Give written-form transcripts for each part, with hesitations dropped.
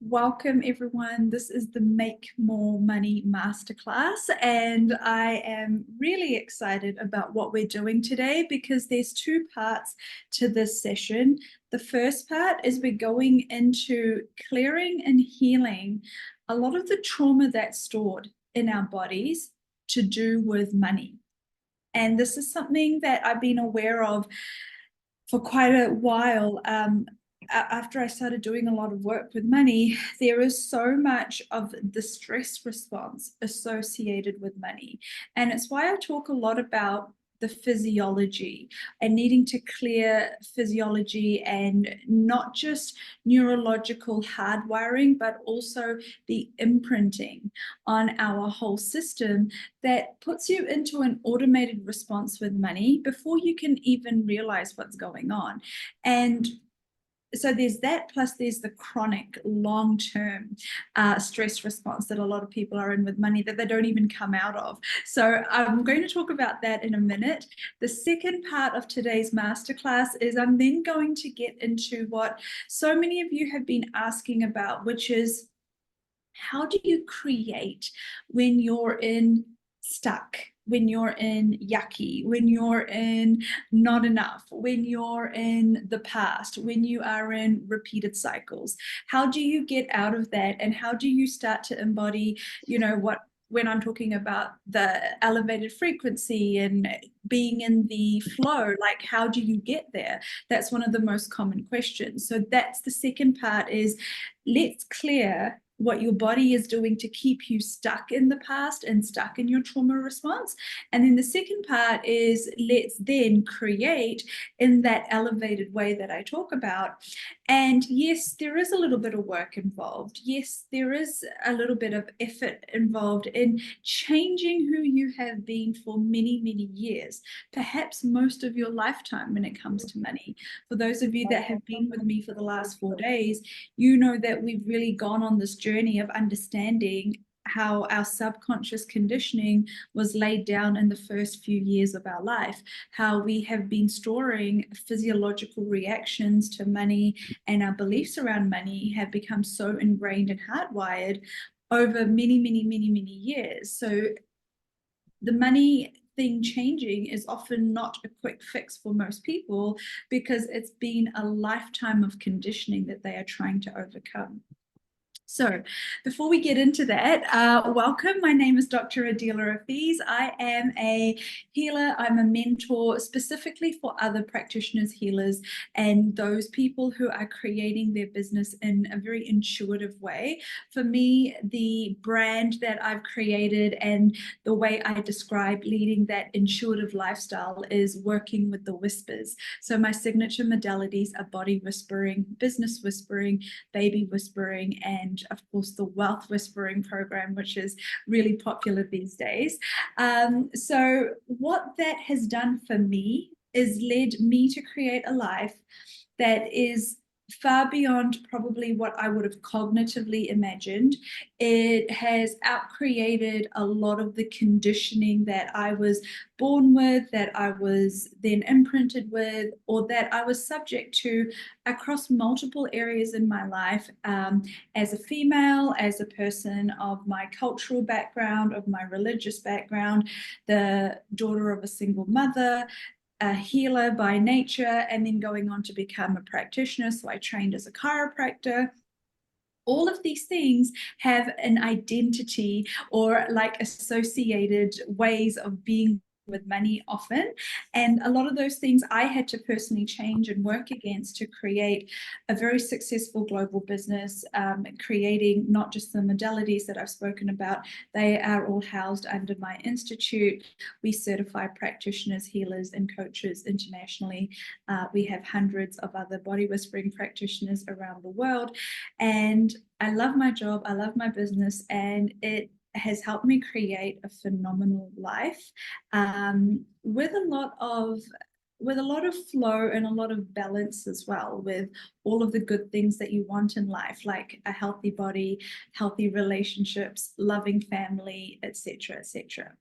Welcome everyone. This is the Make More Money Masterclass, and I am really excited about what we're doing today because there's two parts to this session. The first part is we're going into clearing and healing a lot of the trauma that's stored in our bodies to do with money. And this is something that I've been aware of for quite a while. After I started doing a lot of work with money, there is so much of the stress response associated with money. And it's why I talk a lot about the physiology and needing to clear physiology and not just neurological hardwiring, but also the imprinting on our whole system that puts you into an automated response with money before you can even realize what's going on. And so there's that, plus there's the chronic long-term stress response that a lot of people are in with money that they don't even come out of. So I'm going to talk about that in a minute. The second part of today's masterclass is I'm then going to get into what so many of you have been asking about, which is how do you create when you're in stuck, when you're in yucky, when you're in not enough, when you're in the past, when you are in repeated cycles? How do you get out of that? And how do you start to embody, what when I'm talking about the elevated frequency and being in the flow, like how do you get there? That's one of the most common questions. So that's the second part, is let's clear what your body is doing to keep you stuck in the past and stuck in your trauma response. And then the second part is let's then create in that elevated way that I talk about. And yes, there is a little bit of work involved. Yes, there is a little bit of effort involved in changing who you have been for many, many years, perhaps most of your lifetime when it comes to money. For those of you that have been with me for the last 4 days, you know that we've really gone on this journey of understanding how our subconscious conditioning was laid down in the first few years of our life, how we have been storing physiological reactions to money, and our beliefs around money have become so ingrained and hardwired over many, many, many, many years. So the money thing changing is often not a quick fix for most people because it's been a lifetime of conditioning that they are trying to overcome. So before we get into that, welcome. My name is Dr. Adila Rafiz. I am a healer. I'm a mentor specifically for other practitioners, healers, and those people who are creating their business in a very intuitive way. For me, the brand that I've created and the way I describe leading that intuitive lifestyle is working with the whispers. So my signature modalities are body whispering, business whispering, baby whispering, and of course the wealth whispering program, which is really popular these days. So what that has done for me is led me to create a life that is far beyond probably what I would have cognitively imagined. It has outcreated a lot of the conditioning that I was born with, that I was then imprinted with, or that I was subject to across multiple areas in my life, as a female, as a person of my cultural background, of my religious background, the daughter of a single mother, a healer by nature, and then going on to become a practitioner. So I trained as a chiropractor. All of these things have an identity or like associated ways of being with money often. And a lot of those things I had to personally change and work against to create a very successful global business, creating not just the modalities that I've spoken about. They are all housed under my institute. We certify practitioners, healers, and coaches internationally. We have hundreds of other body whispering practitioners around the world. And I love my job, I love my business, and it has helped me create a phenomenal life, with a lot of flow and a lot of balance as well, with all of the good things that you want in life, like a healthy body, healthy relationships, loving family, etc., etc.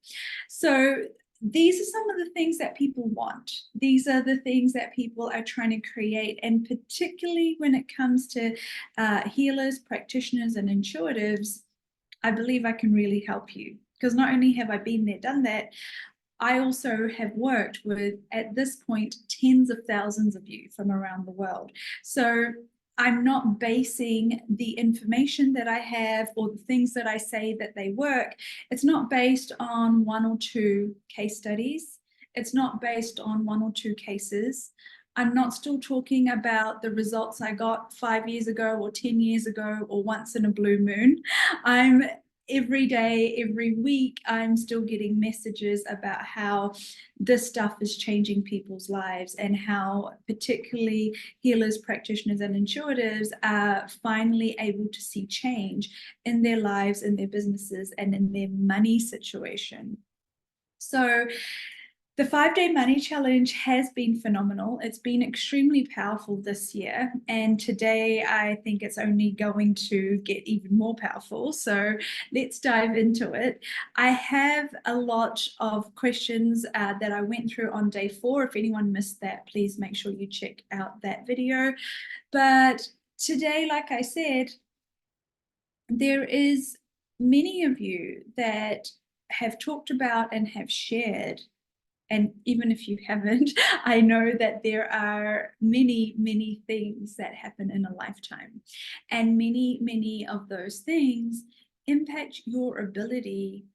So these are some of the things that people want. These are the things that people are trying to create. And particularly when it comes to healers, practitioners, and intuitives, I believe I can really help you. Because not only have I been there, done that, I also have worked with, at this point, tens of thousands of you from around the world. So I'm not basing the information that I have or the things that I say that they work. It's not based on one or two case studies. It's not based on one or two cases. I'm not still talking about the results I got 5 years ago or 10 years ago or once in a blue moon. I'm every day, every week, I'm still getting messages about how this stuff is changing people's lives and how particularly healers, practitioners, and intuitives are finally able to see change in their lives, in their businesses, and in their money situation. So the 5-day money challenge has been phenomenal. It's been extremely powerful this year. And today I think it's only going to get even more powerful. So let's dive into it. I have a lot of questions that I went through on day 4. If anyone missed that, please make sure you check out that video. But today, like I said, there is many of you that have talked about and have shared, and even if you haven't, I know that there are many, many things that happen in a lifetime. And many, many of those things impact your ability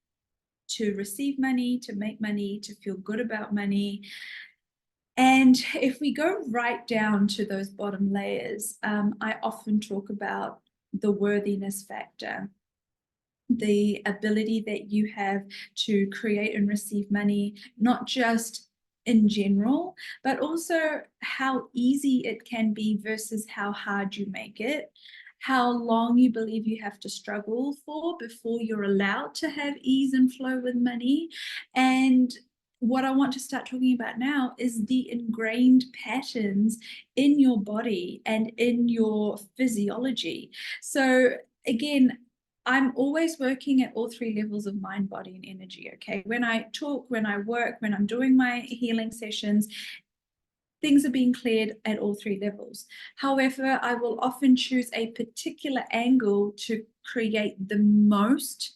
to receive money, to make money, to feel good about money. And if we go right down to those bottom layers, I often talk about the worthiness factor, the ability that you have to create and receive money, not just in general, but also how easy it can be versus how hard you make it, how long you believe you have to struggle for before you're allowed to have ease and flow with money. And what I want to start talking about now is the ingrained patterns in your body and in your physiology. So again, I'm always working at all 3 levels of mind, body, and energy. Okay. When I talk, when I work, when I'm doing my healing sessions, things are being cleared at all 3 levels. However, I will often choose a particular angle to create the most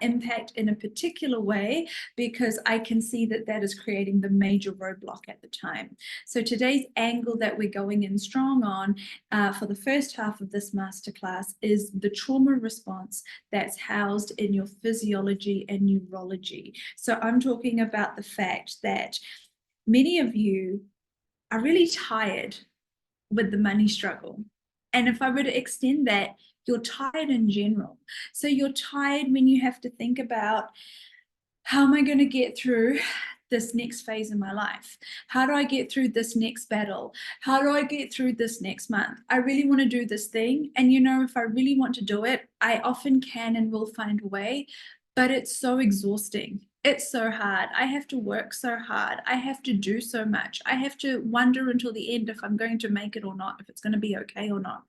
impact in a particular way, because I can see that that is creating the major roadblock at the time. So today's angle that we're going in strong on for the first half of this masterclass is the trauma response that's housed in your physiology and neurology. So I'm talking about the fact that many of you are really tired with the money struggle. And if I were to extend that, you're tired in general. So you're tired when you have to think about, how am I going to get through this next phase in my life? How do I get through this next battle? How do I get through this next month? I really want to do this thing. And you know, if I really want to do it, I often can and will find a way, but it's so exhausting. It's so hard. I have to work so hard. I have to do so much. I have to wonder until the end if I'm going to make it or not, if it's going to be okay or not.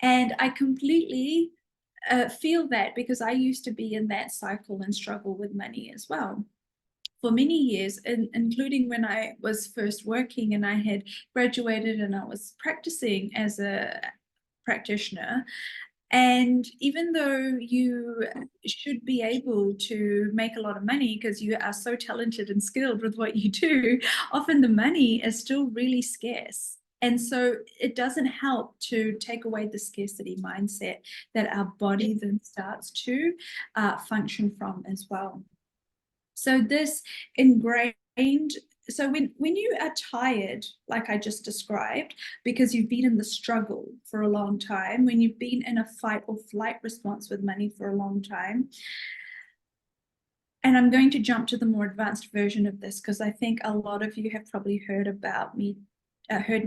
And I completely feel that, because I used to be in that cycle and struggle with money as well for many years, including when I was first working and I had graduated and I was practicing as a practitioner. And even though you should be able to make a lot of money because you are so talented and skilled with what you do, often the money is still really scarce. And so it doesn't help to take away the scarcity mindset that our body then starts to function from as well. So this ingrained, so when you are tired, like I just described, because you've been in the struggle for a long time, when you've been in a fight or flight response with money for a long time, and I'm going to jump to the more advanced version of this because I think a lot of you have probably heard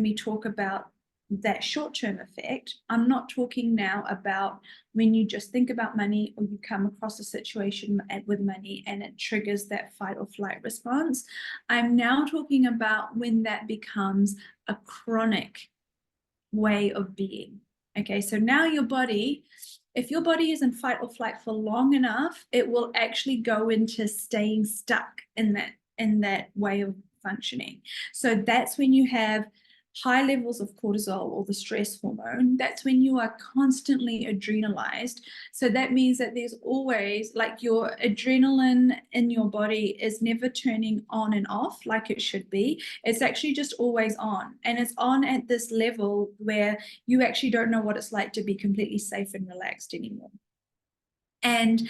me talk about that short-term effect. I'm not talking now about when you just think about money or you come across a situation with money and it triggers that fight or flight response. I'm now talking about when that becomes a chronic way of being. Okay, so now your body If your body is in fight or flight for long enough, it will actually go into staying stuck in that way of functioning. So that's when you have high levels of cortisol, or the stress hormone. That's when you are constantly adrenalized. So that means that there's always, like, your adrenaline in your body is never turning on and off like it should be. It's actually just always on, and it's on at this level where you actually don't know what it's like to be completely safe and relaxed anymore. And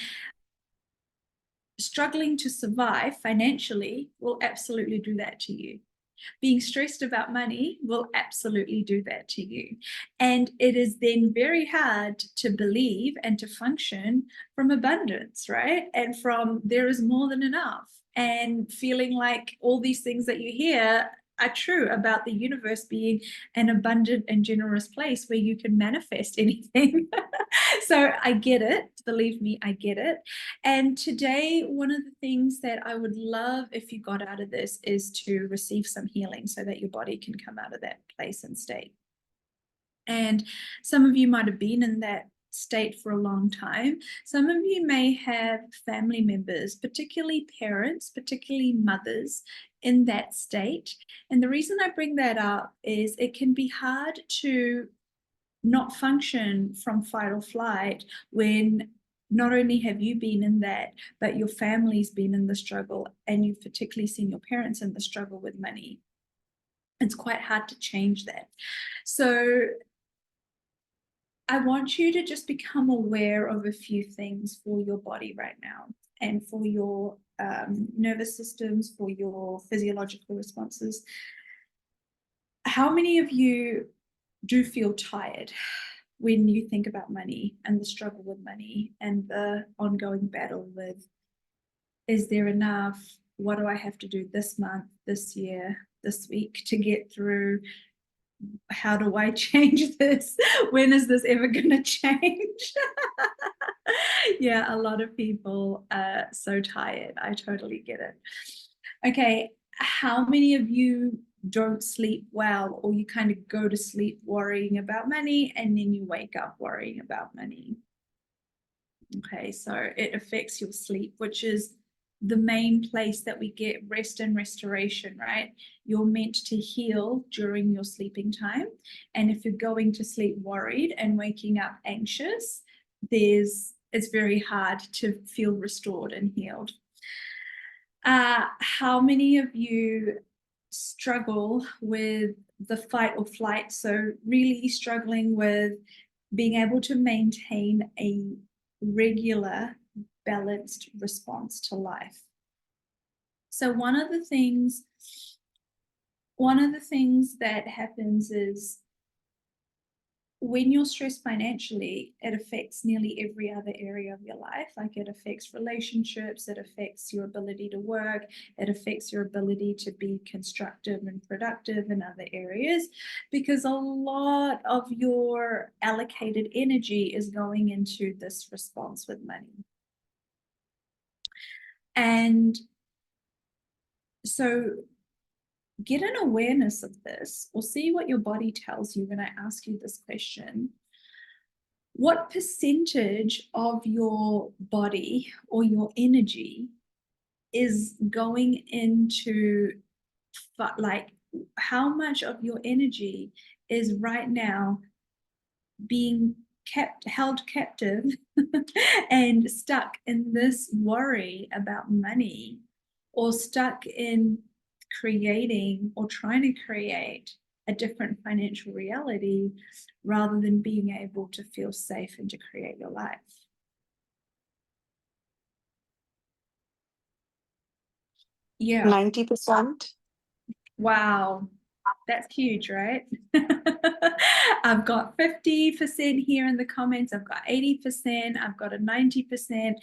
struggling to survive financially will absolutely do that to you. Being stressed about money will absolutely do that to you. And it is then very hard to believe and to function from abundance, right? And from there is more than enough, and feeling like all these things that you hear are true about the universe being an abundant and generous place where you can manifest anything. So I get it. Believe me, I get it. And today, one of the things that I would love if you got out of this is to receive some healing so that your body can come out of that place and state. And some of you might have been in that state for a long time. Some of you may have family members, particularly parents, particularly mothers, in that state. And the reason I bring that up is it can be hard to not function from fight or flight when not only have you been in that, but your family's been in the struggle, and you've particularly seen your parents in the struggle with money. It's quite hard to change that. So I want you to just become aware of a few things for your body right now, and for your nervous systems, for your physiological responses. How many of you do feel tired when you think about money and the struggle with money and the ongoing battle with, is there enough? What do I have to do this month, this year, this week to get through? How do I change this? When is this ever going to change? Yeah, a lot of people are so tired. I totally get it. Okay, how many of you don't sleep well, or you kind of go to sleep worrying about money and then you wake up worrying about money? Okay, so it affects your sleep, which is the main place that we get rest and restoration, right? You're meant to heal during your sleeping time. And if you're going to sleep worried and waking up anxious, it's very hard to feel restored and healed. How many of you struggle with the fight or flight? So really struggling with being able to maintain a regular, balanced response to life. So one of the things that happens is, when you're stressed financially, it affects nearly every other area of your life. Like, it affects relationships, it affects your ability to work, it affects your ability to be constructive and productive in other areas, because a lot of your allocated energy is going into this response with money. And so get an awareness of this, or see what your body tells you when I ask you this question. What percentage of your body or your energy is going into, like, how much of your energy is right now being held captive and stuck in this worry about money, or stuck in creating or trying to create a different financial reality, rather than being able to feel safe and to create your life? Yeah. 90%. Wow. That's huge, right? I've got 50% here in the comments. I've got 80%. I've got a 90%.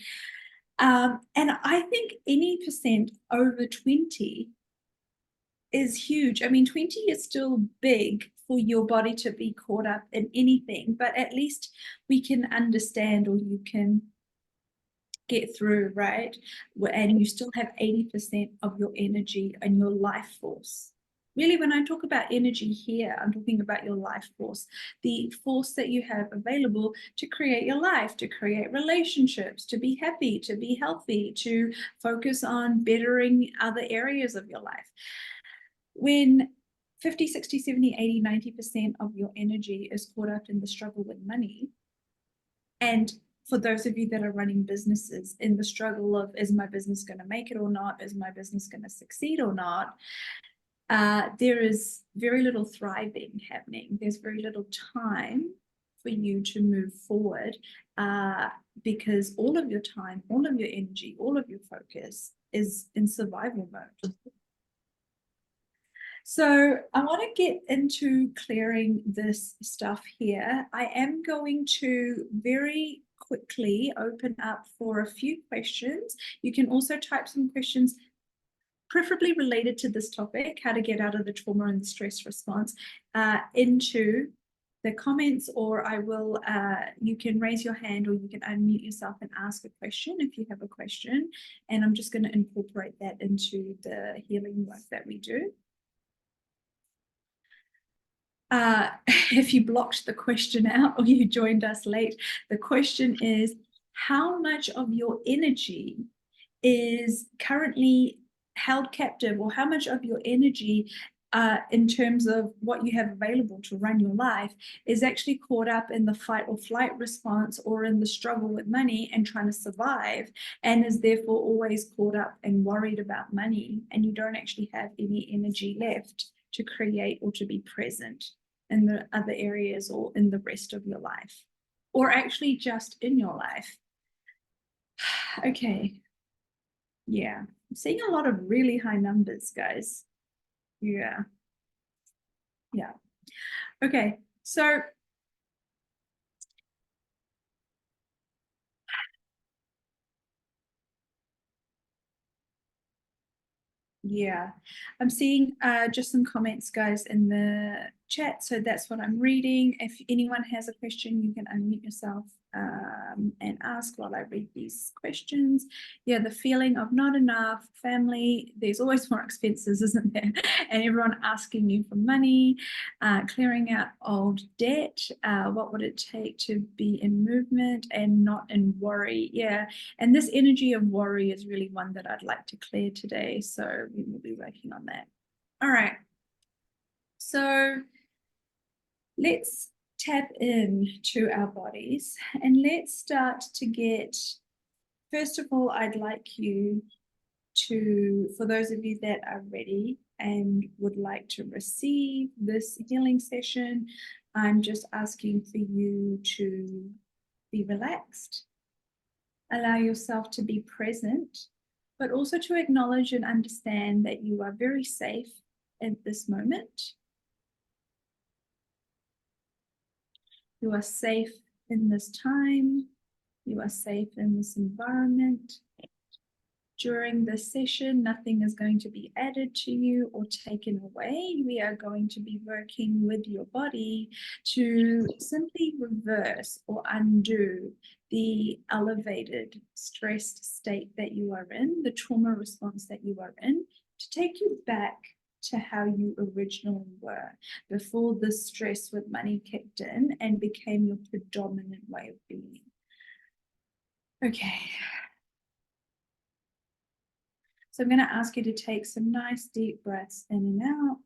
And I think any percent over 20 is huge. I mean, 20 is still big for your body to be caught up in anything, but at least we can understand, or you can get through, right? And you still have 80% of your energy and your life force Really, when I talk about energy here, I'm talking about your life force, the force that you have available to create your life, to create relationships, to be happy, to be healthy, to focus on bettering other areas of your life. When 50, 60, 70, 80, 90% of your energy is caught up in the struggle with money, and for those of you that are running businesses, in the struggle of, is my business going to make it or not? Is my business going to succeed or not? There is very little thriving happening. There's very little time for you to move forward because all of your time, all of your energy, all of your focus is in survival mode. So I want to get into clearing this stuff here. I am going to very quickly open up for a few questions. You can also type some questions preferably related to this topic, how to get out of the trauma and the stress response, into the comments, or I will, you can raise your hand or you can unmute yourself and ask a question if you have a question. And I'm just going to incorporate that into the healing work that we do. If you blocked the question out or you joined us late, the question is, how much of your energy is currently held captive, or how much of your energy in terms of what you have available to run your life is actually caught up in the fight or flight response or in the struggle with money and trying to survive, and is therefore always caught up and worried about money, and you don't actually have any energy left to create or to be present in the other areas or in the rest of your life, or actually just in your life. Okay. Yeah, I'm seeing a lot of really high numbers, guys. Yeah. Yeah. Okay, so yeah, I'm seeing just some comments, guys, in the chat. So that's what I'm reading. If anyone has a question, you can unmute yourself and ask while I read these questions. Yeah, the feeling of not enough, family, there's always more expenses, isn't there? And everyone asking you for money, clearing out old debt, what would it take to be in movement and not in worry? Yeah, and this energy of worry is really one that I'd like to clear today. So we will be working on that. All right. So let's tap in to our bodies and let's start to get, first of all, I'd like you to, for those of you that are ready and would like to receive this healing session, I'm just asking for you to be relaxed. Allow yourself to be present, but also to acknowledge and understand that you are very safe at this moment. You are safe in this time. You are safe in this environment. During this session, nothing is going to be added to you or taken away. We are going to be working with your body to simply reverse or undo the elevated, stressed state that you are in, the trauma response that you are in, to take you back to how you originally were before the stress with money kicked in and became your predominant way of being. Okay. So I'm going to ask you to take some nice deep breaths in and out.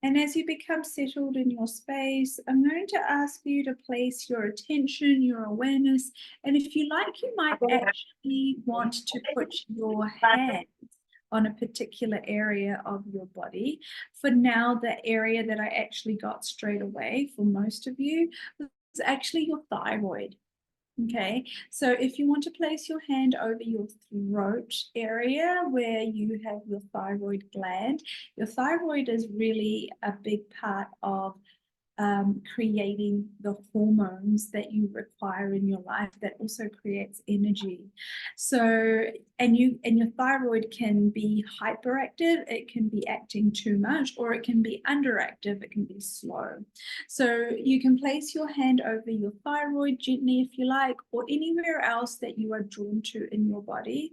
And as you become settled in your space, I'm going to ask you to place your attention, your awareness, and if you like, you might actually want to put your hands on a particular area of your body. For now, the area that I actually got straight away for most of you was actually your thyroid. Okay, so if you want to place your hand over your throat area where you have your thyroid gland, your thyroid is really a big part of creating the hormones that you require in your life that also creates energy. So, and your thyroid can be hyperactive, it can be acting too much, or it can be underactive, it can be slow. So you can place your hand over your thyroid gently if you like, or anywhere else that you are drawn to in your body.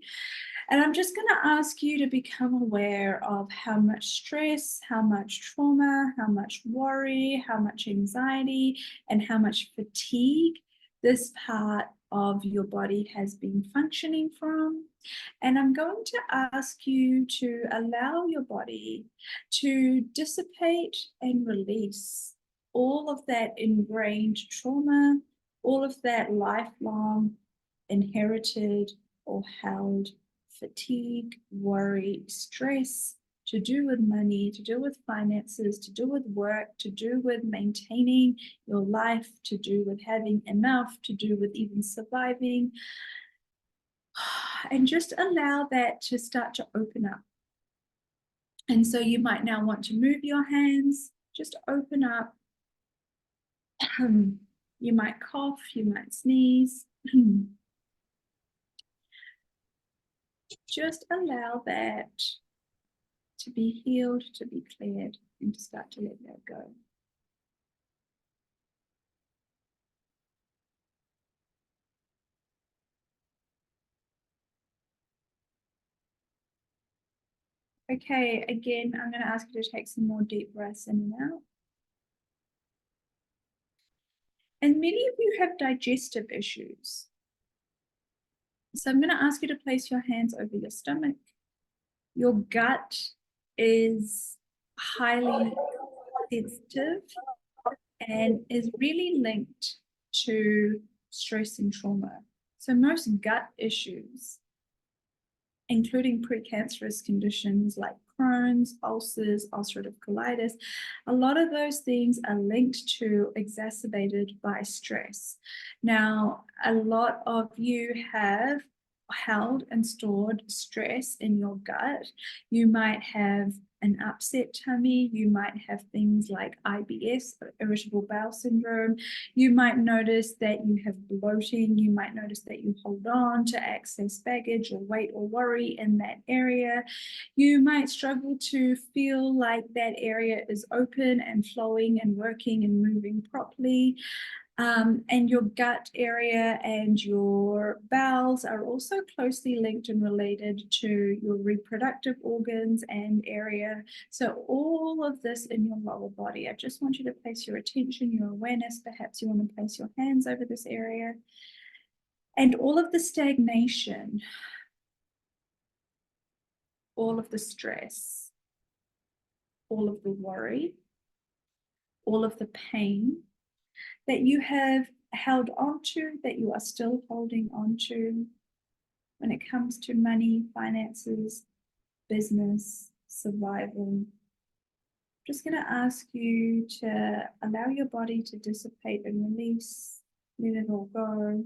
And I'm just going to ask you to become aware of how much stress, how much trauma, how much worry, how much anxiety, and how much fatigue this part of your body has been functioning from. And I'm going to ask you to allow your body to dissipate and release all of that ingrained trauma, all of that lifelong inherited or held fatigue, worry, stress, to do with money, to do with finances, to do with work, to do with maintaining your life, to do with having enough, to do with even surviving. And just allow that to start to open up. And so you might now want to move your hands, just open up. You might cough, you might sneeze. Just allow that to be healed, to be cleared, and to start to let that go. Okay, again, I'm going to ask you to take some more deep breaths in and out. And many of you have digestive issues. So I'm going to ask you to place your hands over your stomach. Your gut is highly sensitive and is really linked to stress and trauma. So most gut issues, including precancerous conditions like Crohn's, ulcers, ulcerative colitis, a lot of those things are linked to exacerbated by stress. Now, a lot of you have held and stored stress in your gut. You might have an upset tummy, you might have things like IBS, irritable bowel syndrome, you might notice that you have bloating, you might notice that you hold on to excess baggage or weight or worry in that area. You might struggle to feel like that area is open and flowing and working and moving properly. And your gut area and your bowels are also closely linked and related to your reproductive organs and area. So all of this in your lower body, I just want you to place your attention, your awareness, perhaps you want to place your hands over this area. And all of the stagnation, all of the stress, all of the worry, all of the pain that you have held onto, that you are still holding onto when it comes to money, finances, business, survival. I'm just going to ask you to allow your body to dissipate and release, let it all go.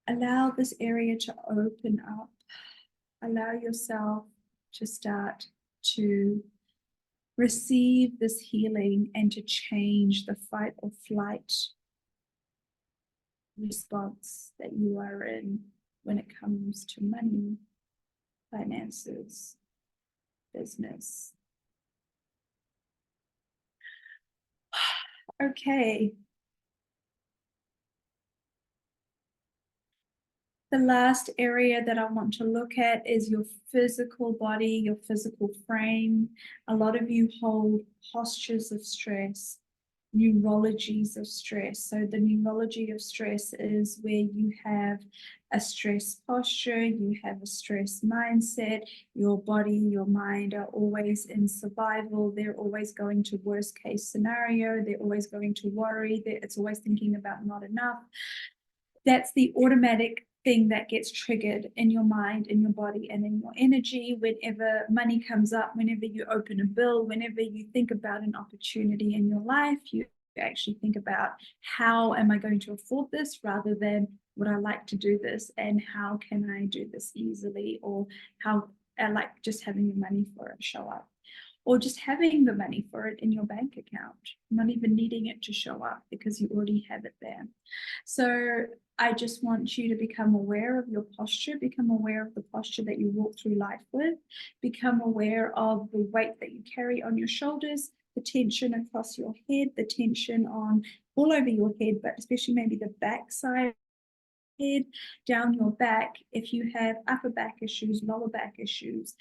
Allow this area to open up. Allow yourself to start to receive this healing and to change the fight or flight response that you are in when it comes to money, finances, business. Okay. The last area that I want to look at is your physical body, your physical frame. A lot of you hold postures of stress, neurologies of stress. So the neurology of stress is where you have a stress posture, you have a stress mindset, your body, your mind are always in survival, they're always going to worst case scenario, they're always going to worry, it's always thinking about not enough. That's the automatic thing that gets triggered in your mind, in your body, and in your energy whenever money comes up, whenever you open a bill, whenever you think about an opportunity in your life, you actually think about how am I going to afford this rather than would I like to do this and how can I do this easily, or how I like just having the money for it show up. or just having the money for it in your bank account, not even needing it to show up because you already have it there. So I just want you to become aware of your posture, become aware of the posture that you walk through life with, become aware of the weight that you carry on your shoulders, the tension across your head, the tension on all over your head, but especially maybe the back side head, down your back. If you have upper back issues, lower back issues,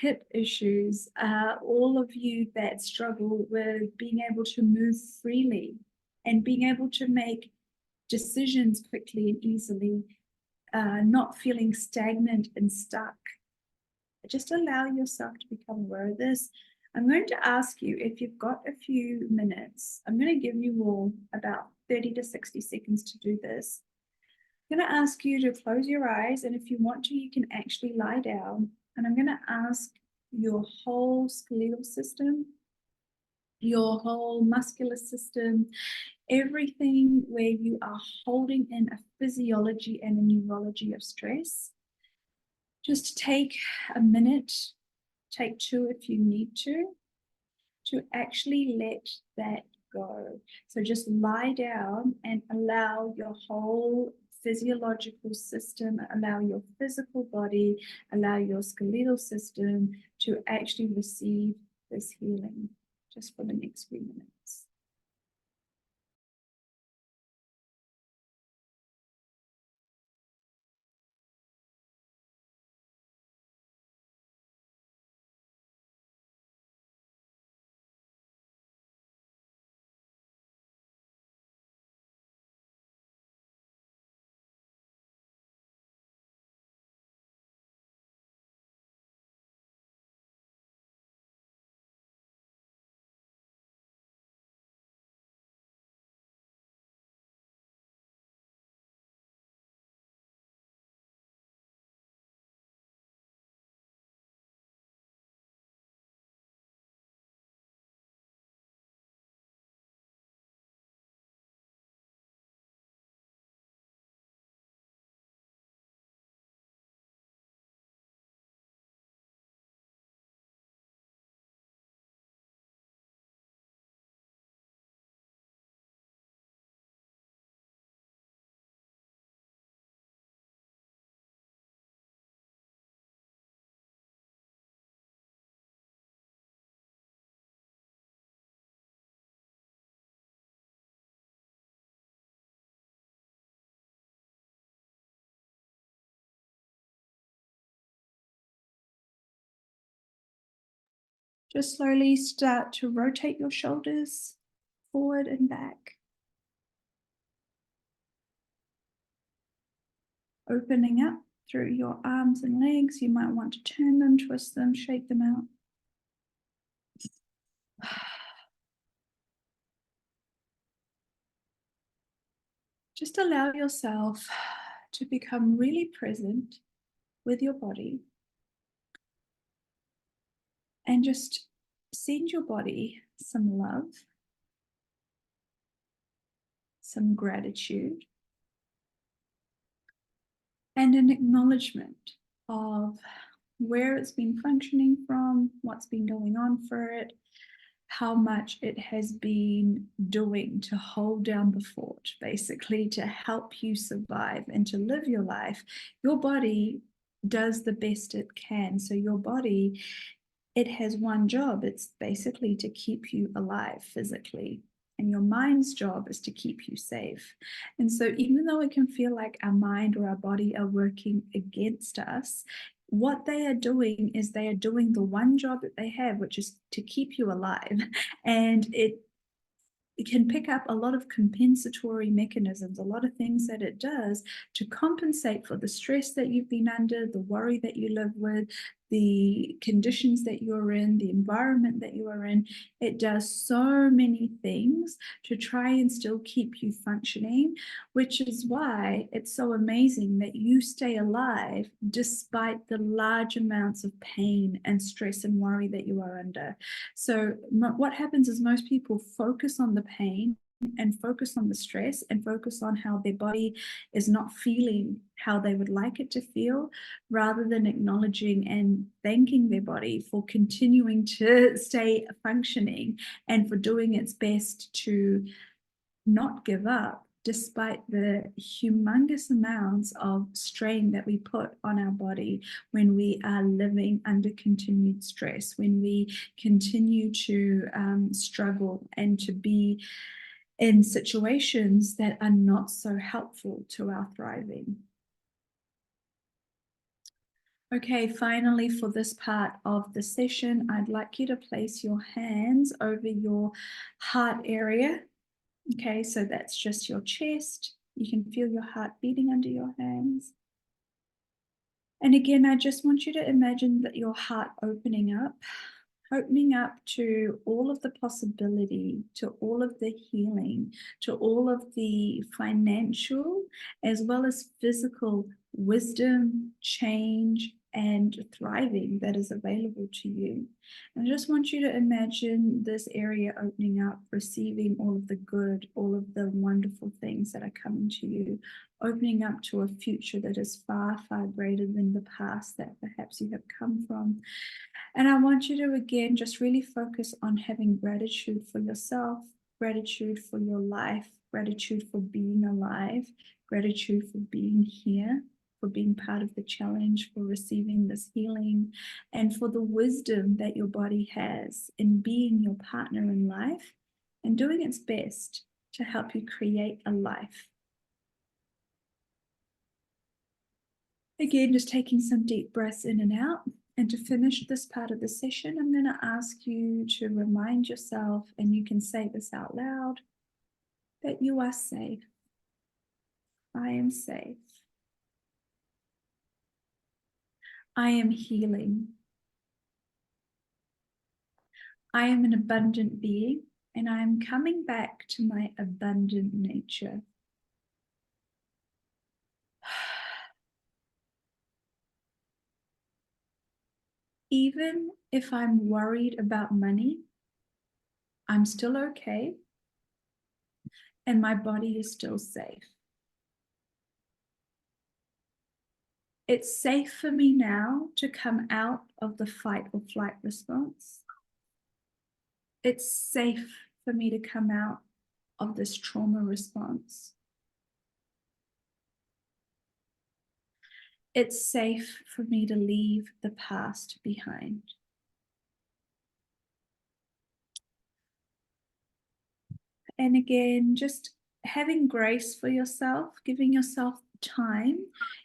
hip issues, all of you that struggle with being able to move freely and being able to make decisions quickly and easily, not feeling stagnant and stuck. Just allow yourself to become aware of this. I'm going to ask you, if you've got a few minutes, I'm going to give you all about 30 to 60 seconds to do this. I'm going to ask you to close your eyes, and if you want to, you can actually lie down. And I'm going to ask your whole skeletal system, your whole muscular system, everything where you are holding in a physiology and a neurology of stress. Just take a minute, take 2 if you need to actually let that go. So just lie down and allow your whole physiological system, allow your physical body, allow your skeletal system to actually receive this healing just for the next few minutes. Just slowly start to rotate your shoulders forward and back, opening up through your arms and legs. You might want to turn them, twist them, shake them out. Just allow yourself to become really present with your body and just send your body some love, some gratitude, and an acknowledgement of where it's been functioning from, what's been going on for it, how much it has been doing to hold down the fort, basically to help you survive and to live your life. Your body does the best it can. So your body, it has one job. It's basically to keep you alive physically. And your mind's job is to keep you safe. And so even though it can feel like our mind or our body are working against us, what they are doing is they are doing the one job that they have, which is to keep you alive. And it can pick up a lot of compensatory mechanisms, a lot of things that it does to compensate for the stress that you've been under, the worry that you live with, the conditions that you're in, the environment that you are in. It does so many things to try and still keep you functioning, which is why it's so amazing that you stay alive despite the large amounts of pain and stress and worry that you are under. So what happens is most people focus on the pain and focus on the stress and focus on how their body is not feeling how they would like it to feel, rather than acknowledging and thanking their body for continuing to stay functioning and for doing its best to not give up despite the humongous amounts of strain that we put on our body when we are living under continued stress, when we continue to struggle and to be in situations that are not so helpful to our thriving. Okay, finally, for this part of the session, I'd like you to place your hands over your heart area. Okay, so that's just your chest. You can feel your heart beating under your hands. And again, I just want you to imagine that your heart opening up to all of the possibility, to all of the healing, to all of the financial as well as physical wisdom, change, and thriving that is available to you. And I just want you to imagine this area opening up, receiving all of the good, all of the wonderful things that are coming to you, opening up to a future that is far, far greater than the past that perhaps you have come from. And I want you to, again, just really focus on having gratitude for yourself, gratitude for your life, gratitude for being alive, gratitude for being here, for being part of the challenge, for receiving this healing, and for the wisdom that your body has in being your partner in life and doing its best to help you create a life. Again, just taking some deep breaths in and out. And to finish this part of the session, I'm going to ask you to remind yourself, and you can say this out loud, that you are safe. I am safe. I am healing. I am an abundant being, and I am coming back to my abundant nature. Even if I'm worried about money, I'm still okay, and my body is still safe. It's safe for me now to come out of the fight or flight response. It's safe for me to come out of this trauma response. It's safe for me to leave the past behind. And again, just having grace for yourself, giving yourself time.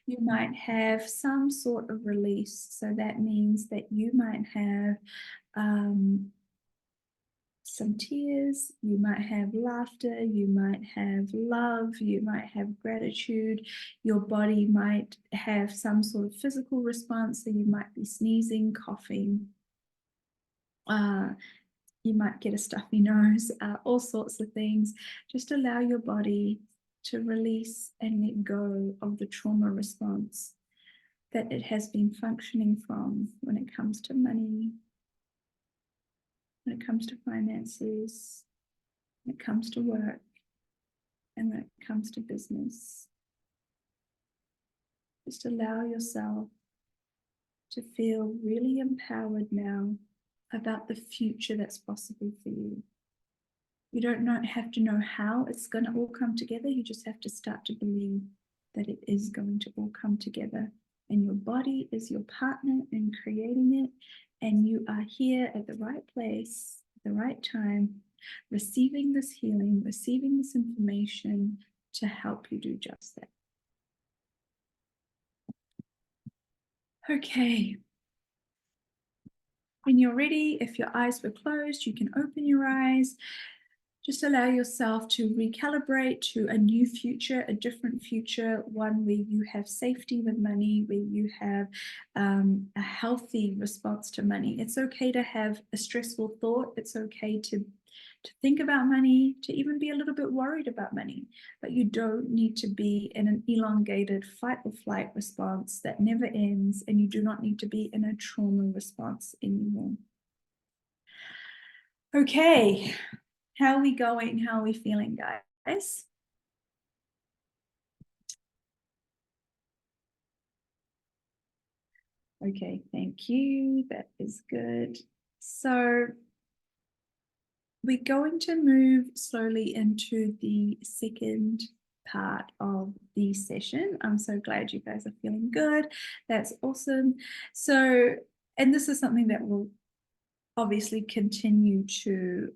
You might have some sort of release. So that means that you might have some tears, you might have laughter, you might have love, you might have gratitude. Your body might have some sort of physical response. So you might be sneezing, coughing, you might get a stuffy nose, all sorts of things. Just allow your body to release and let go of the trauma response that it has been functioning from when it comes to money, when it comes to finances, when it comes to work, and when it comes to business. Just allow yourself to feel really empowered now about the future that's possible for you. You don't have to know how it's going to all come together. You just have to start to believe that it is going to all come together. And your body is your partner in creating it. And you are here at the right place, at the right time, receiving this healing, receiving this information to help you do just that. Okay. When you're ready, if your eyes were closed, you can open your eyes. Just allow yourself to recalibrate to a new future, a different future, one where you have safety with money, where you have a healthy response to money. It's okay to have a stressful thought. It's okay to think about money, to even be a little bit worried about money, but you don't need to be in an elongated fight or flight response that never ends, and you do not need to be in a trauma response anymore. Okay. How are we going? How are we feeling, guys? Okay, thank you. That is good. So we're going to move slowly into the second part of the session. I'm so glad you guys are feeling good. That's awesome. So, and this is something that will obviously continue to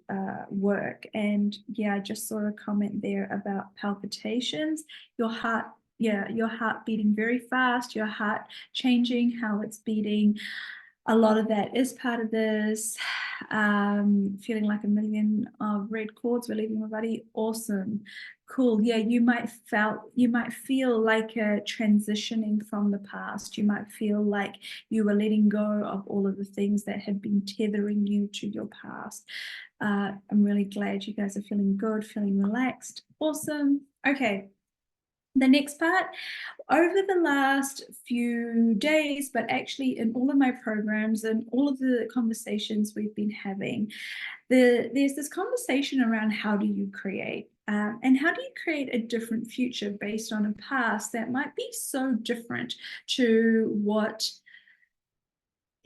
work. And yeah, I just saw a comment there about palpitations. Your heart, yeah, your heart beating very fast, your heart changing how it's beating. A lot of that is part of this. Feeling like a million of red cords were leaving my body. Awesome. Cool. Yeah, you might feel like a transitioning from the past. You might feel like you were letting go of all of the things that had been tethering you to your past. I'm really glad you guys are feeling good, feeling relaxed. Awesome. Okay. The next part, over the last few days, but actually in all of my programs and all of the conversations we've been having, there's this conversation around how do you create and how do you create a different future based on a past that might be so different to what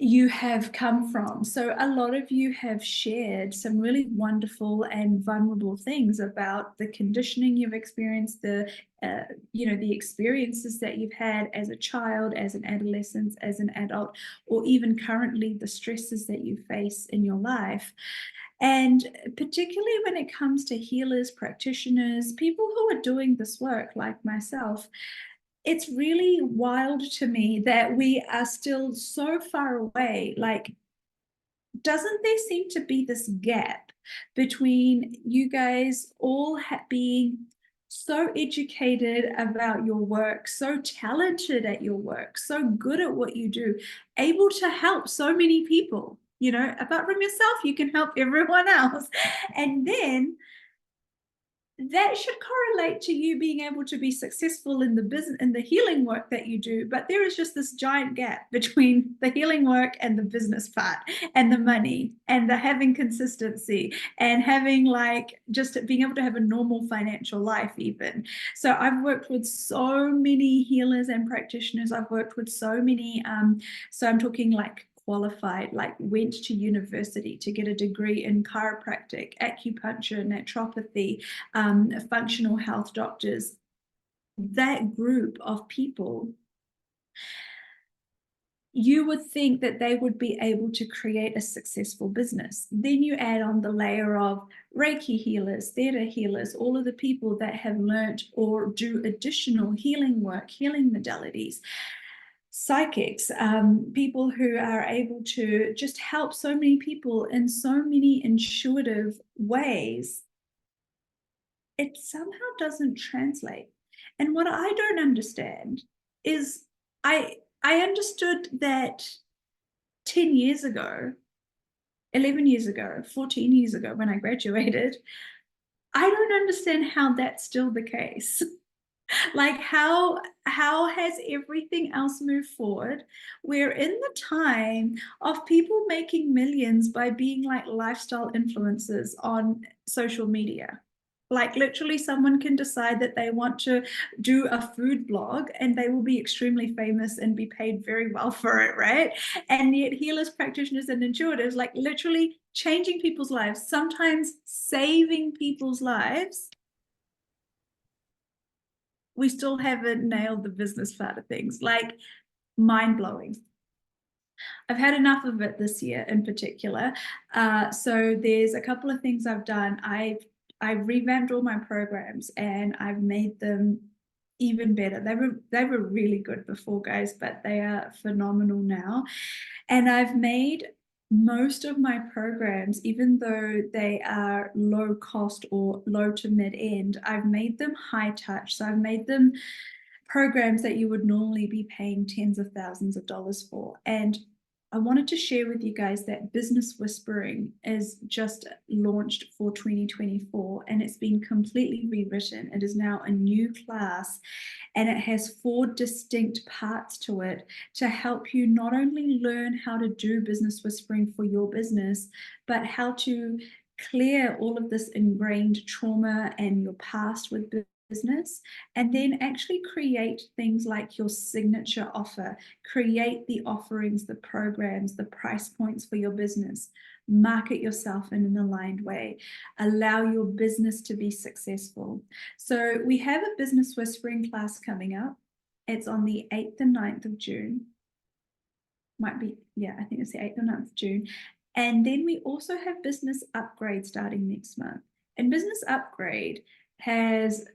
you have come from. So a lot of you have shared some really wonderful and vulnerable things about the conditioning you've experienced, the experiences that you've had as a child, as an adolescent, as an adult, or even currently the stresses that you face in your life. And particularly when it comes to healers, practitioners, people who are doing this work like myself, it's really wild to me that we are still so far away. Like, doesn't there seem to be this gap between you guys all being so educated about your work, so talented at your work, so good at what you do, able to help so many people, apart from yourself, you can help everyone else. And then that should correlate to you being able to be successful in the business and the healing work that you do. But there is just this giant gap between the healing work and the business part and the money and the having consistency and having like just being able to have a normal financial life even. So I've worked with so many healers and practitioners. I've worked with so many, so I'm talking like qualified, like went to university to get a degree in chiropractic, acupuncture, naturopathy, functional health doctors. That group of people, you would think that they would be able to create a successful business. Then you add on the layer of Reiki healers, theta healers, all of the people that have learned or do additional healing work, healing modalities, psychics, people who are able to just help so many people in so many intuitive ways. It somehow doesn't translate. And what I don't understand is I understood that 10 years ago, 11 years ago, 14 years ago when I graduated. I don't understand how that's still the case. Like how has everything else moved forward? We're in the time of people making millions by being like lifestyle influencers on social media. Like literally someone can decide that they want to do a food blog and they will be extremely famous and be paid very well for it, right? And yet healers, practitioners, and intuitives like literally changing people's lives, sometimes saving people's lives. We still haven't nailed the business part of things. Like, mind blowing. I've had enough of it this year in particular. So there's a couple of things I've done. I've revamped all my programs and I've made them even better. They were really good before, guys, but they are phenomenal now. And I've made most of my programs, even though they are low cost or low to mid end, I've made them high touch. So I've made them programs that you would normally be paying tens of thousands of dollars for. And I wanted to share with you guys that Business Whispering is just launched for 2024 and it's been completely rewritten. It is now a new class and it has 4 distinct parts to it to help you not only learn how to do business whispering for your business, but how to clear all of this ingrained trauma and your past with business, and then actually create things like your signature offer, create the offerings, the programs, the price points for your business, market yourself in an aligned way, allow your business to be successful. So we have a business whispering class coming up. It's on the 8th and 9th of June. Might be, yeah, I think it's the 8th or 9th of June. And then we also have Business Upgrade starting next month. And Business Upgrade has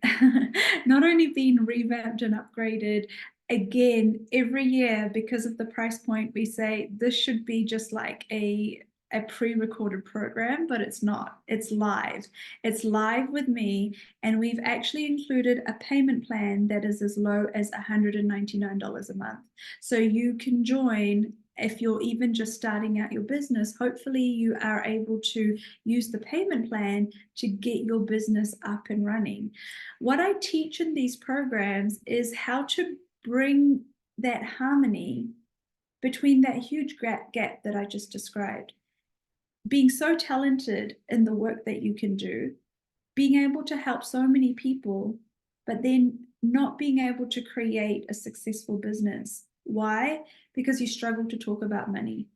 not only been revamped and upgraded again every year because of the price point. We say this should be just like a pre-recorded program, but it's not. It's live. It's live with me, and we've actually included a payment plan that is as low as $199 a month. So you can join if you're even just starting out your business. Hopefully you are able to use the payment plan to get your business up and running. What I teach in these programs is how to bring that harmony between that huge gap that I just described. Being so talented in the work that you can do, being able to help so many people, but then not being able to create a successful business. Why? Because you struggle to talk about money.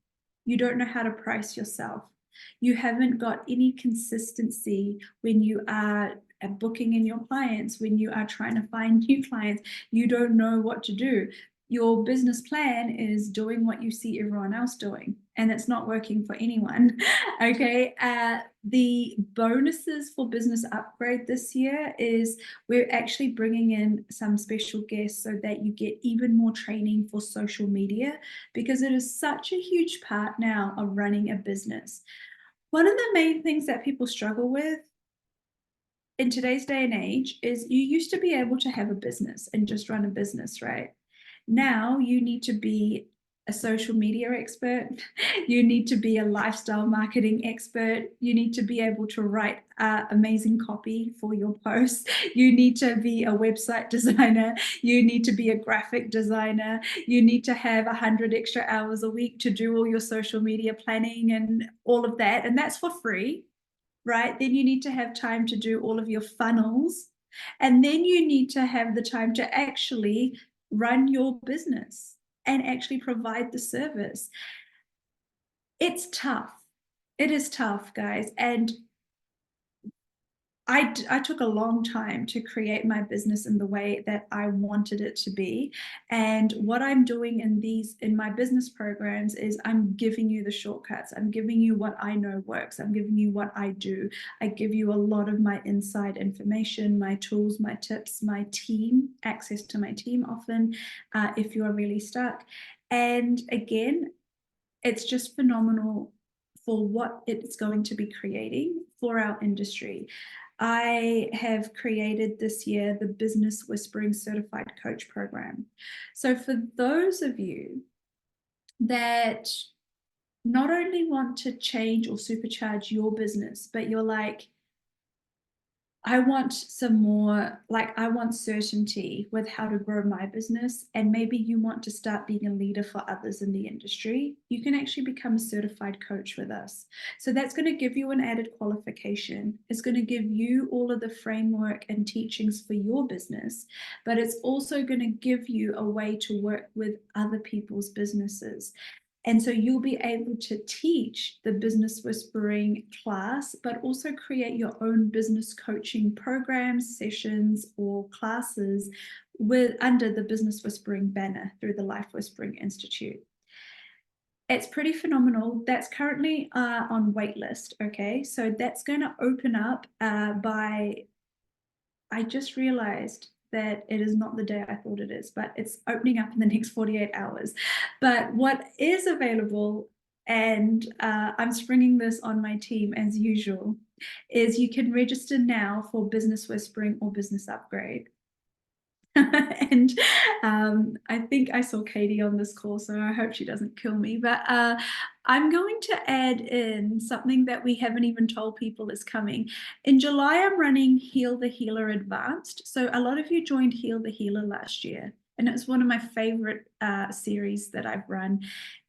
You don't know how to price yourself. You haven't got any consistency when you are booking in your clients, when you are trying to find new clients. You don't know what to do. Your business plan is doing what you see everyone else doing, and it's not working for anyone. Okay. The bonuses for Business Upgrade this year is we're actually bringing in some special guests so that you get even more training for social media, because it is such a huge part now of running a business. One of the main things that people struggle with in today's day and age is you used to be able to have a business and just run a business, right? Now you need to be a social media expert. You need to be a lifestyle marketing expert. You need to be able to write amazing copy for your posts. You need to be a website designer. You need to be a graphic designer. You need to have 100 extra hours a week to do all your social media planning and all of that. And that's for free, right? Then you need to have time to do all of your funnels. And then you need to have the time to actually run your business and actually provide the service. It's tough. It is tough, guys. And I took a long time to create my business in the way that I wanted it to be. And what I'm doing in my business programs is I'm giving you the shortcuts. I'm giving you what I know works. I'm giving you what I do. I give you a lot of my inside information, my tools, my tips, my team, access to my team often, if you're really stuck. And again, it's just phenomenal for what it's going to be creating for our industry. I have created this year the Business Whispering Certified Coach Program. So for those of you that not only want to change or supercharge your business, but you're like, I want some more, like I want certainty with how to grow my business, and maybe you want to start being a leader for others in the industry, you can actually become a certified coach with us. So that's going to give you an added qualification. It's going to give you all of the framework and teachings for your business, but it's also going to give you a way to work with other people's businesses. And so you'll be able to teach the Business Whispering class, but also create your own business coaching programs, sessions, or classes under the Business Whispering banner through the Life Whispering Institute. It's pretty phenomenal. That's currently on waitlist. Okay, so that's going to open up I just realized that it is not the day I thought it is, but it's opening up in the next 48 hours. But what is available, and I'm springing this on my team as usual, is you can register now for Business Whispering or Business Upgrade. And I think I saw Katie on this call, so I hope she doesn't kill me. But I'm going to add in something that we haven't even told people is coming. In July, I'm running Heal the Healer Advanced. So a lot of you joined Heal the Healer last year. and it's one of my favorite series that I've run.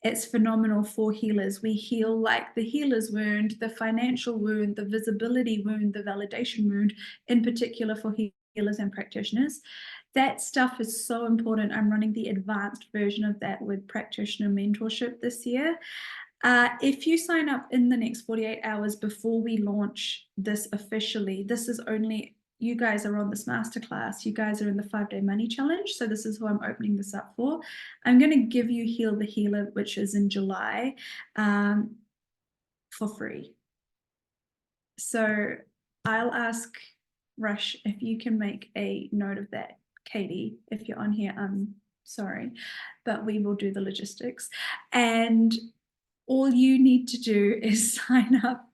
It's phenomenal for healers. We heal like the healer's wound, the financial wound, the visibility wound, the validation wound, in particular for healers and practitioners. That stuff is so important. I'm running the advanced version of that with practitioner mentorship this year. If you sign up in the next 48 hours before we launch this officially, this is only, you guys are on this masterclass, you guys are in the 5-day money challenge. So this is who I'm opening this up for. I'm going to give you Heal the Healer, which is in July, for free. So I'll ask Rush if you can make a note of that. Katie, if you're on here, I'm sorry, but we will do the logistics. And all you need to do is sign up.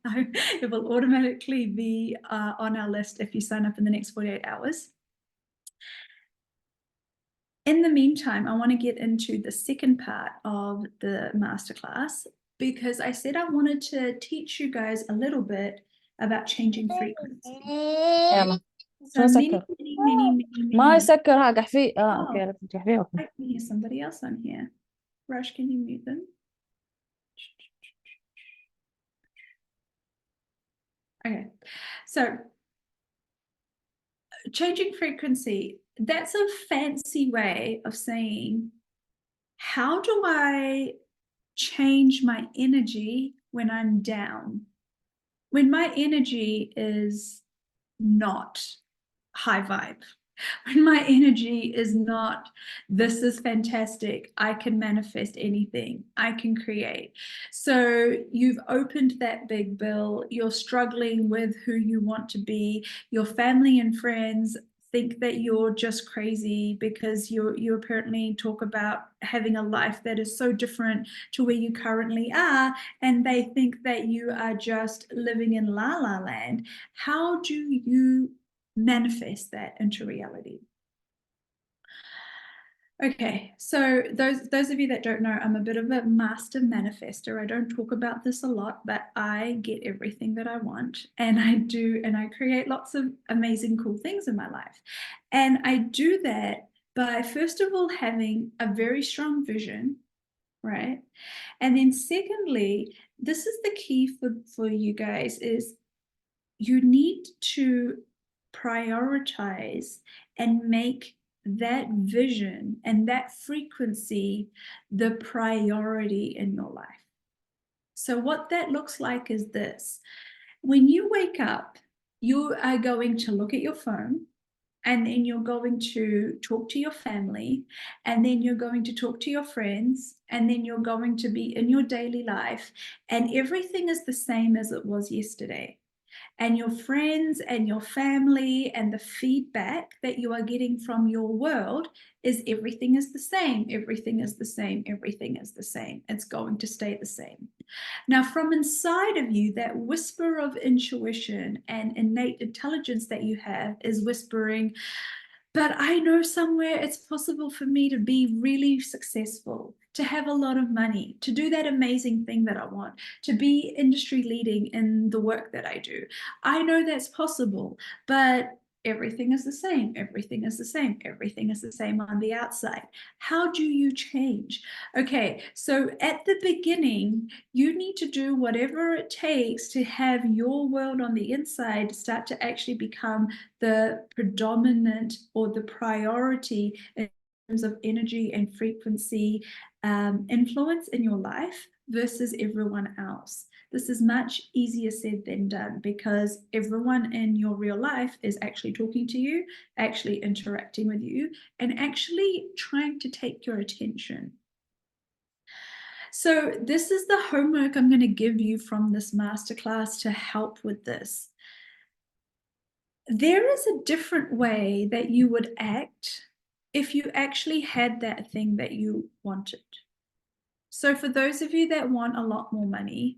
It will automatically be on our list if you sign up in the next 48 hours. In the meantime, I want to get into the second part of the masterclass, because I said I wanted to teach you guys a little bit about changing frequency. يلا So شو many, سكر many. ما يسكر ها قحفي Oh, اوكي لازم تحفيه اوكي I can hear somebody else on here. Rush, can you mute them? Okay, so changing frequency, that's a fancy way of saying, how do I change my energy when I'm down? When my energy is not high vibe, when my energy is not, this is fantastic, I can manifest anything, I can create. So you've opened that big bill, you're struggling with who you want to be, your family and friends think that you're just crazy because you apparently talk about having a life that is so different to where you currently are, and they think that you are just living in la la land. How do you manifest that into reality? Okay, so those of you that don't know, I'm a bit of a master manifester. I don't talk about this a lot, but I get everything that I want, and I create lots of amazing, cool things in my life. And I do that by, first of all, having a very strong vision, right? And then secondly, this is the key for you guys, is you need to prioritize and make that vision and that frequency the priority in your life. So what that looks like is this. When you wake up, you are going to look at your phone, and then you're going to talk to your family, and then you're going to talk to your friends, and then you're going to be in your daily life, and everything is the same as it was yesterday. And your friends and your family and the feedback that you are getting from your world is everything is the same, everything is the same, everything is the same. It's going to stay the same. Now, from inside of you, that whisper of intuition and innate intelligence that you have is whispering, but I know somewhere it's possible for me to be really successful, to have a lot of money, to do that amazing thing that I want, to be industry leading in the work that I do. I know that's possible, but everything is the same, everything is the same, everything is the same on the outside. How do you change? Okay, so at the beginning, you need to do whatever it takes to have your world on the inside start to actually become the predominant or the priority in terms of energy and frequency influence in your life versus everyone else. This is much easier said than done, because everyone in your real life is actually talking to you, actually interacting with you, and actually trying to take your attention. So this is the homework I'm going to give you from this masterclass to help with this. There is a different way that you would act if you actually had that thing that you wanted. So for those of you that want a lot more money,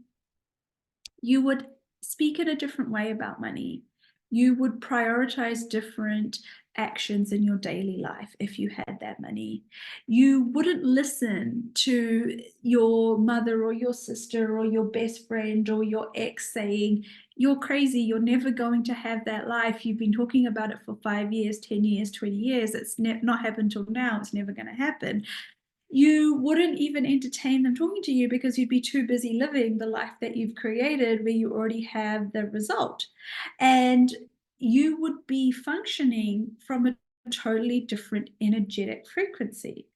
you would speak in a different way about money. You would prioritize different actions in your daily life if you had that money. You wouldn't listen to your mother or your sister or your best friend or your ex saying, you're crazy. You're never going to have that life. You've been talking about it for 5 years, 10 years, 20 years. It's not happened till now. It's never going to happen. You wouldn't even entertain them talking to you because you'd be too busy living the life that you've created where you already have the result. And you would be functioning from a totally different energetic frequency.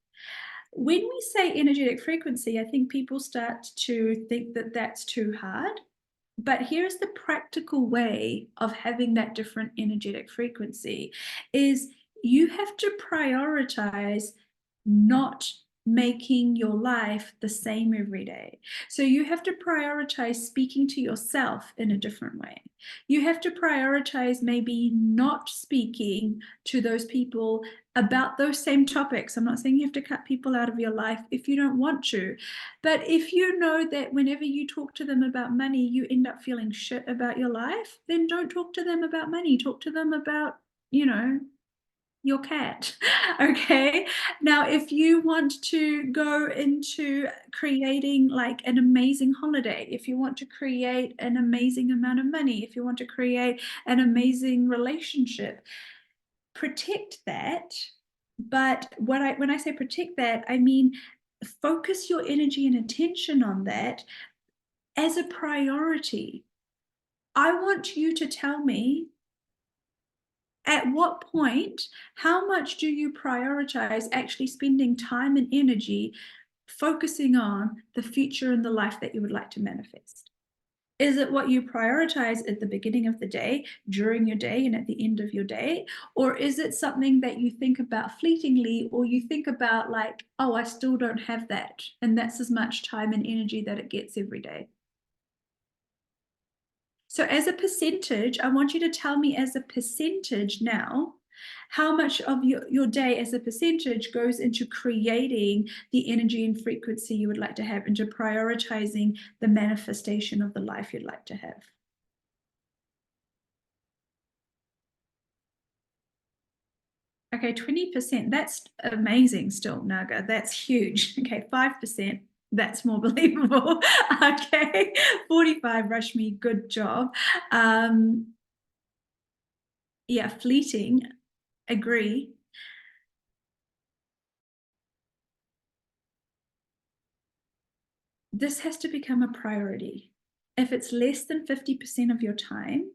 When we say energetic frequency, I think people start to think that that's too hard. But here's the practical way of having that different energetic frequency is you have to prioritize not making your life the same every day. So you have to prioritize speaking to yourself in a different way. You have to prioritize maybe not speaking to those people about those same topics. I'm not saying you have to cut people out of your life if you don't want to, but if you know that whenever you talk to them about money, you end up feeling shit about your life, then don't talk to them about money. Talk to them about, your cat. Okay. Now, if you want to go into creating like an amazing holiday, if you want to create an amazing amount of money, if you want to create an amazing relationship, protect that. But when I say protect that, I mean focus your energy and attention on that as a priority. I want you to tell me at what point, how much do you prioritize actually spending time and energy focusing on the future and the life that you would like to manifest? Is it what you prioritize at the beginning of the day, during your day, and at the end of your day? Or is it something that you think about fleetingly, or you think about like, oh, I still don't have that, and that's as much time and energy that it gets every day? So as a percentage, I want you to tell me as a percentage now, how much of your day as a percentage goes into creating the energy and frequency you would like to have, into prioritizing the manifestation of the life you'd like to have. Okay, 20%, that's amazing still, Naga. That's huge. Okay, 5%. That's more believable. Okay, 45, Rashmi, good job. Yeah, fleeting, agree. This has to become a priority. If it's less than 50% of your time,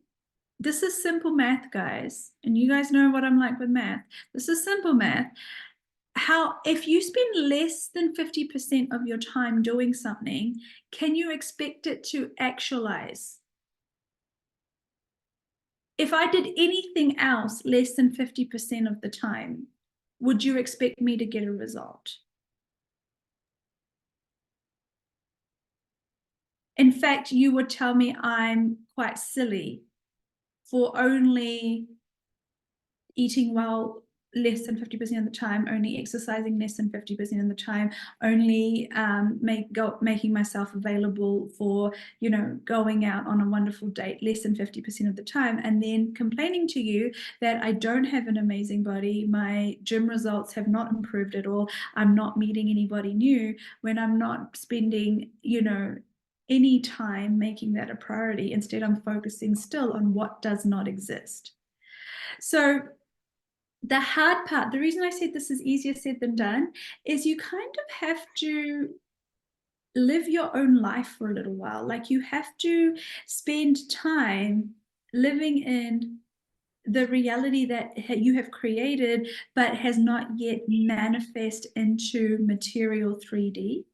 this is simple math, guys. And you guys know what I'm like with math. This is simple math. If you spend less than 50% of your time doing something, can you expect it to actualize? If I did anything else less than 50% of the time, would you expect me to get a result? In fact, you would tell me I'm quite silly for only eating well less than 50% of the time, only exercising less than 50% of the time, only making myself available for, going out on a wonderful date less than 50% of the time, and then complaining to you that I don't have an amazing body, my gym results have not improved at all, I'm not meeting anybody new, when I'm not spending, any time making that a priority. Instead, I'm focusing still on what does not exist. So the hard part, the reason I said this is easier said than done, is you kind of have to live your own life for a little while. Like you have to spend time living in the reality that you have created, but has not yet manifest into material 3D.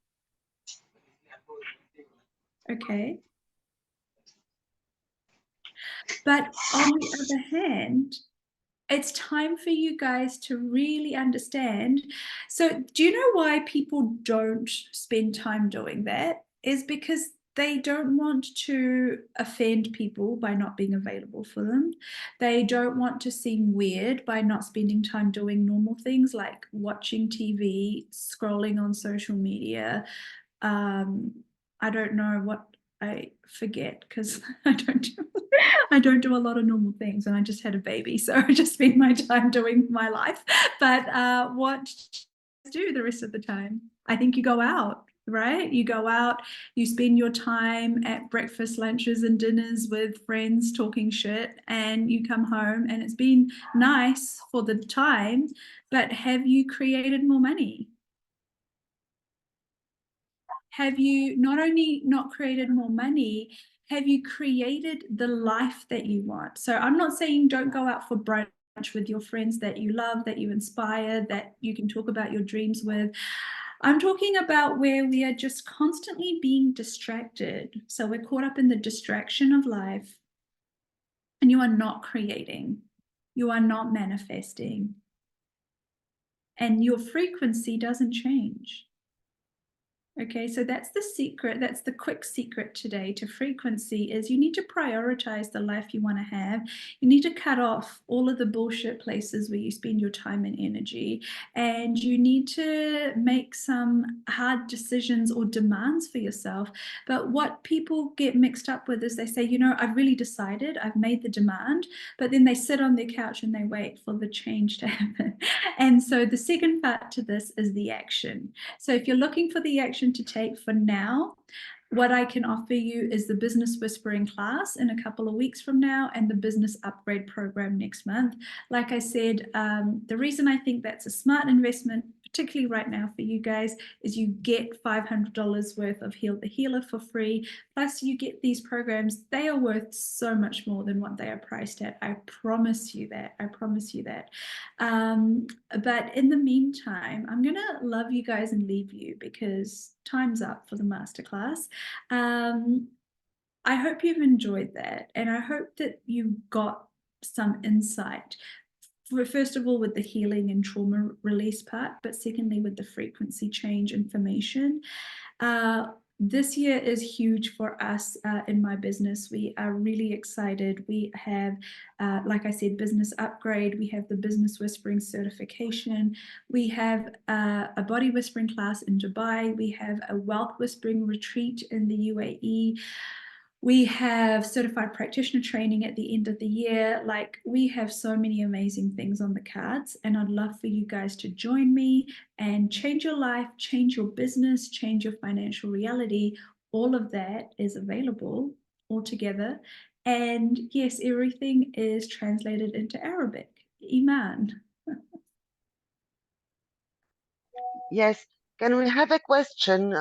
Okay. But on the other hand, it's time for you guys to really understand. So do you know why people don't spend time doing that? Is because they don't want to offend people by not being available for them. They don't want to seem weird by not spending time doing normal things like watching TV, scrolling on social media. I don't know what, I forget because I don't do a lot of normal things, and I just had a baby, so I just spend my time doing my life. But what do you do the rest of the time? I think you go out. right? You go out, you spend your time at breakfast, lunches, and dinners with friends talking shit, and you come home and it's been nice for the time, but have you created more money? Have you not only not created more money, have you created the life that you want? So I'm not saying don't go out for brunch with your friends that you love, that you inspire, that you can talk about your dreams with. I'm talking about where we are just constantly being distracted. So we're caught up in the distraction of life, and you are not creating, you are not manifesting, and your frequency doesn't change. Okay, so that's the secret. That's the quick secret today to frequency is you need to prioritize the life you want to have. You need to cut off all of the bullshit places where you spend your time and energy. And you need to make some hard decisions or demands for yourself. But what people get mixed up with is they say, you know, I've really decided, I've made the demand, but then they sit on their couch and they wait for the change to happen. And so the second part to this is the action. So if you're looking for the action to take for now, what I can offer you is the Business Whispering class in a couple of weeks from now and the Business Upgrade program next month. Like I said, the reason I think that's a smart investment, particularly right now for you guys, is you get $500 worth of Heal the Healer for free. Plus you get these programs. They are worth so much more than what they are priced at. I promise you that. I promise you that. But in the meantime, I'm going to love you guys and leave you because time's up for the masterclass. I hope you've enjoyed that, and I hope that you got some insight. First of all, with the healing and trauma release part, but secondly, with the frequency change information. This year is huge for us in my business. We are really excited. We have, like I said, business upgrade. We have the business whispering certification. We have a body whispering class in Dubai. We have a wealth whispering retreat in the UAE. We have certified practitioner training at the end of the year. Like, we have so many amazing things on the cards, and I'd love for you guys to join me and change your life, change your business, change your financial reality. All of that is available all together. And yes, everything is translated into Arabic. Iman. Yes. Can we have a question?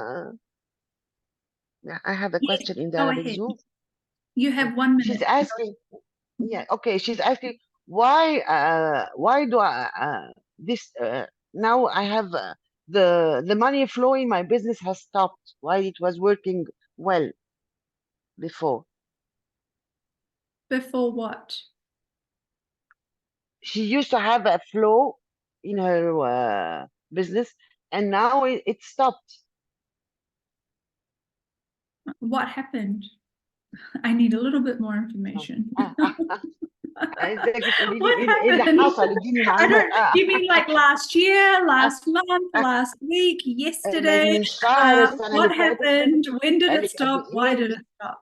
Yeah, I have a Yes, question in the go Arabic ahead. Zoom. You Okay. have 1 minute. She's asking, yeah, okay. She's asking why do I, this, now I have the money flowing, my business has stopped while it was working well before. Before what? She used to have a flow in her business, and now it stopped. What happened? I need a little bit more information. عايزاكي تقولي لي What ايه اللي happened? حصل اديني I معلومات. don't, you mean like last year, last month, last week, yesterday? من شهر السنة اللي What فاتت happened? When did it بقالك قد stop? Why did ايه؟ it stop?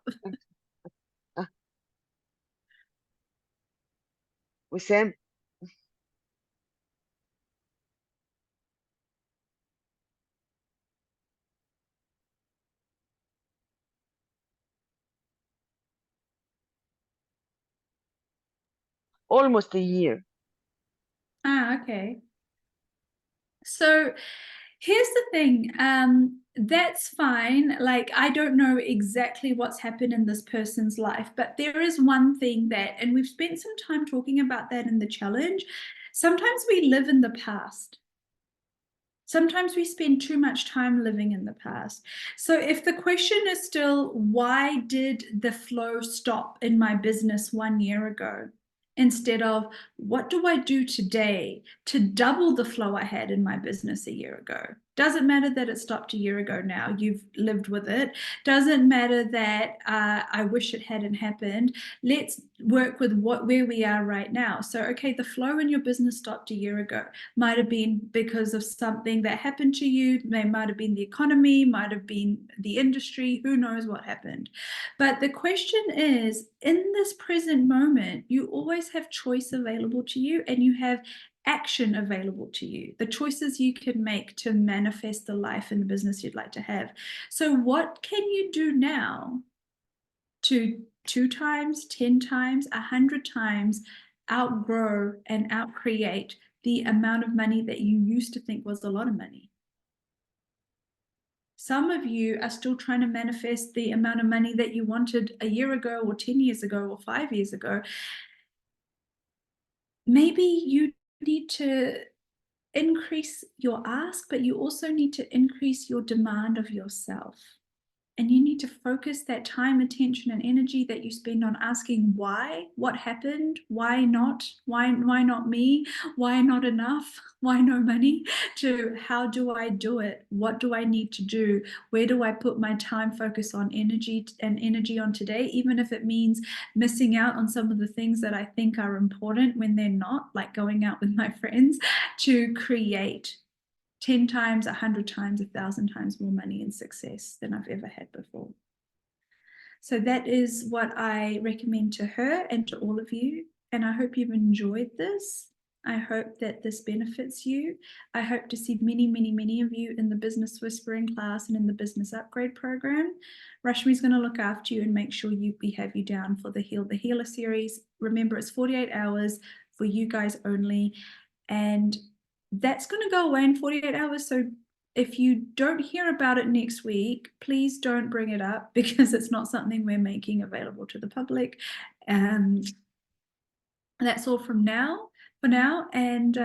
وسام. almost a year. Okay. So here's the thing. That's fine. Like, I don't know exactly what's happened in this person's life, but there is one thing that, and we've spent some time talking about that in the challenge. Sometimes we live in the past. Sometimes we spend too much time living in the past. So if the question is still, why did the flow stop in my business 1 year ago? Instead of, what do I do today to double the flow I had in my business a year ago? Doesn't matter that it stopped a year ago now. You've lived with it. Doesn't matter that I wish it hadn't happened. Let's work with where we are right now. So, okay, the flow in your business stopped a year ago. Might have been because of something that happened to you. It might have been the economy, might have been the industry. Who knows what happened? But the question is, in this present moment, you always have choice available to you, and you have action available to you, the choices you can make to manifest the life and the business you'd like to have. So what can you do now to 2 times, 10 times, 100 times outgrow and outcreate the amount of money that you used to think was a lot of money? Some of you are still trying to manifest the amount of money that you wanted a year ago or 10 years ago or 5 years ago. Maybe you need to increase your ask, but you also need to increase your demand of yourself. And you need to focus that time, attention, and energy that you spend on asking why, what happened, why not me, why not enough, why no money, to how do I do it, what do I need to do, where do I put my time, focus on energy on today, even if it means missing out on some of the things that I think are important when they're not, like going out with my friends, to create 10 times, 100 times, 1,000 times more money and success than I've ever had before. So that is what I recommend to her and to all of you. And I hope you've enjoyed this. I hope that this benefits you. I hope to see many, many, many of you in the Business Whispering class and in the Business Upgrade program. Rashmi's going to look after you and make sure we have you down for the Heal the Healer series. Remember, it's 48 hours for you guys only. And that's going to go away in 48 hours. So if you don't hear about it next week, please don't bring it up, because it's not something we're making available to the public. And that's all for now. And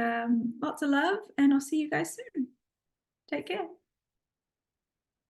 lots of love, and I'll see you guys soon. Take care.